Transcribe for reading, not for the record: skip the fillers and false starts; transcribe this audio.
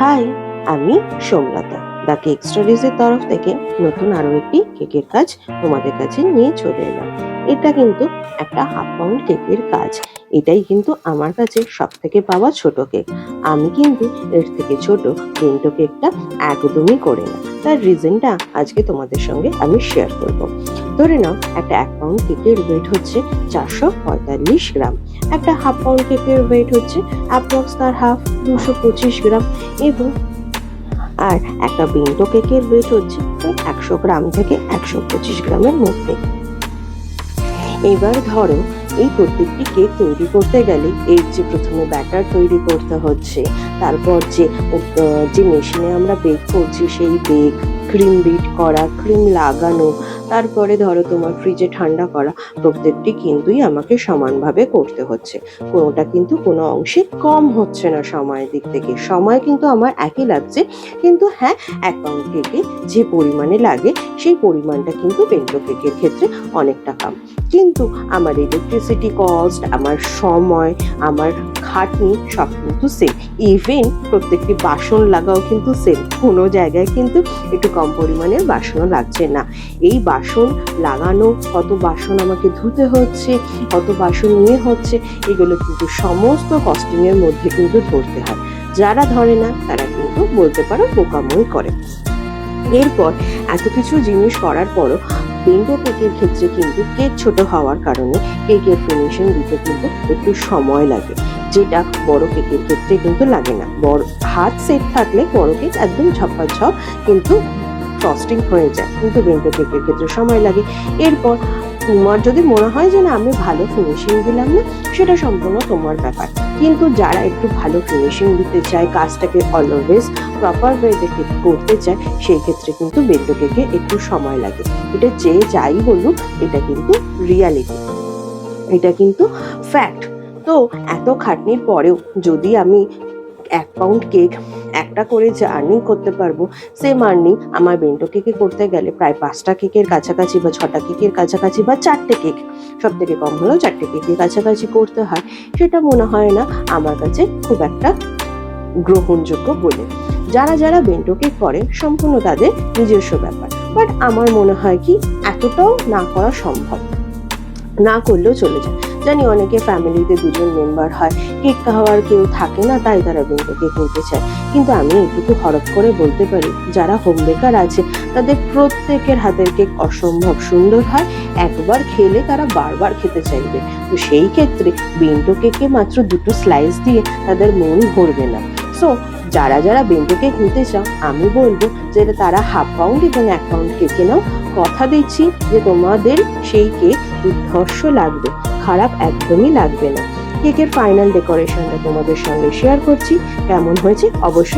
High, আমি Somlata. The cake স্টোরিজের তরফ থেকে নতুন আরো একটি কেকের কাজ তোমাদের কাছে নিয়ে চলে এলাম। এটা কিন্তু একটা হাফ পাউন্ড কেকের কাজ। এটাই কিন্তু আমার কাছে সব থেকে পাওয়া ছোট কেক। আমি কিন্তু এর থেকে ছোট বেন্টো কেকটা একদমই করি না। তার রিজনটা আজকে তোমাদের সঙ্গে আমি শেয়ার করব। ধরে নাও, একটা 1 পাউন্ড কেকের ওয়েট হচ্ছে 445 গ্রাম। একটা হাফ পাউন্ড কেকের ওয়েট হচ্ছে অ্যাপ্রক্স তার হাফ 225 গ্রাম। এবং আর একটা বেন্টো কেকের ওয়েট হচ্ছে ওই 100 গ্রাম থেকে 125 গ্রামের মধ্যে। এবার ধরো, এই প্রত্যেকটি কেক তৈরি করতে গেলে এর যে প্রথমে ব্যাটার তৈরি করতে হচ্ছে, তারপর যে মেশিনে আমরা বেক করছি সেই বেক, ক্রিম বিট করা, ক্রিম লাগানো, তারপরে ধরো তোমার ফ্রিজে ঠান্ডা করা, প্রত্যেকটি কিন্তুই আমাকে সমানভাবে করতে হচ্ছে। কোনোটা কিন্তু কোনো অংশে কম হচ্ছে না সময়ের দিক থেকে। সময় কিন্তু আমার একই লাগছে, কিন্তু হ্যাঁ, 1 পাউন্ড কেকে যে পরিমাণে লাগে সেই পরিমাণটা কিন্তু বেন্টো কেকের ক্ষেত্রে অনেকটা কম। কিন্তু আমার ইলেকট্রিসিটি কস্ট, আমার সময়, আমার খাটনি সব কিন্তু সেম। ইভেন প্রত্যেকটি বাসন লাগাও কিন্তু সেম। কোনো জায়গায় কিন্তু একটু কম পরিমাণের বাসনও লাগছে না। এই বাসন লাগানো, কত বাসন আমাকে ধুতে হচ্ছে, কত বাসন নিয়ে হচ্ছে, এগুলো কিন্তু সমস্ত কস্টিং এর মধ্যে কিন্তু ধরতে হয়। যারা ধরে না তারা কিন্তু বলতে পারো বোকামোই করে। এরপর এত কিছু জিনিস করার পরও বেন্টো কেকের ক্ষেত্রে কিন্তু কেক ছোট হওয়ার কারণে কেকের ফিনিশিং দিতে কিন্তু একটু সময় লাগে, যেটা বড় কেকের ক্ষেত্রে কিন্তু লাগে না। বড় হাত সেট থাকলে বড় কেক একদম ঝপাঝপ কিন্তু ফ্রস্টিং হয়ে যায়, কিন্তু বেন্টো কেকের ক্ষেত্রে সময় লাগে। এরপর তোমার যদি মনে হয় যে না, আমি ভালো ফিনিশিং দিলাম না, সেটা সম্পূর্ণ তোমার ব্যাপার। কিন্তু যারা একটু ভালো ফিনিশিং দিতে চায়, কাজটাকে অলওয়েজ প্রপার ওয়েতে করতে চায়, সেই ক্ষেত্রে কিন্তু বেন্টো কেকে একটু সময় লাগে। এটা যে যাই বলুক, এটা কিন্তু রিয়ালিটি, এটা কিন্তু ফ্যাক্ট। তো এত খাটনির পরেও যদি আমি 1 পাউন্ড কেক একটা করে যে আর্নিং করতে পারবো, সেম আর্নিং আমার বেন্টো কেকে করতে গেলে প্রায় 5টা কেকের কাছাকাছি বা 6টা কেকের কাছাকাছি বা 4টে কেক, সব থেকে কম হলেও 4টে কেকের কাছাকাছি করতে হয়, সেটা মনে হয় না আমার কাছে খুব একটা গ্রহণযোগ্য বলে। যারা যারা বেন্টো কেক করে সম্পূর্ণ তাদের নিজস্ব ব্যাপার, বাট আমার মনে হয় কি এতটাও না করা সম্ভব, না করলেও চলে যায়। জানি অনেকে ফ্যামিলিতে 2জন মেম্বার হয়, কেক খাওয়ার কেউ থাকে না, তাই তারা বেন্টো কেক নিতে চায়। কিন্তু আমি এটুকু হরপ করে বলতে পারি, যারা হোম বেকার আছে তাদের প্রত্যেকের হাতের কেক অসম্ভব সুন্দর হয়। একবার খেলে তারা বারবার খেতে চাইবে। তো সেই ক্ষেত্রে বেন্টো কেকে মাত্র 2টো স্লাইস দিয়ে তাদের মন ভরবে না। সো যারা যারা বেন্টো কেক নিতে চাও, আমি বলবো যে তারা 1/2 পাউন্ড এবং 1 পাউন্ড কেকে নাও। কথা দিচ্ছি যে তোমাদের সেই কেক দুর্ধর্ষ লাগবে, খারাপ একদমই লাগবে না। কেকের ফাইনাল ডেকোরেশনটা তোমাদের সঙ্গে শেয়ার করছি, কেমন হয়েছে অবশ্যই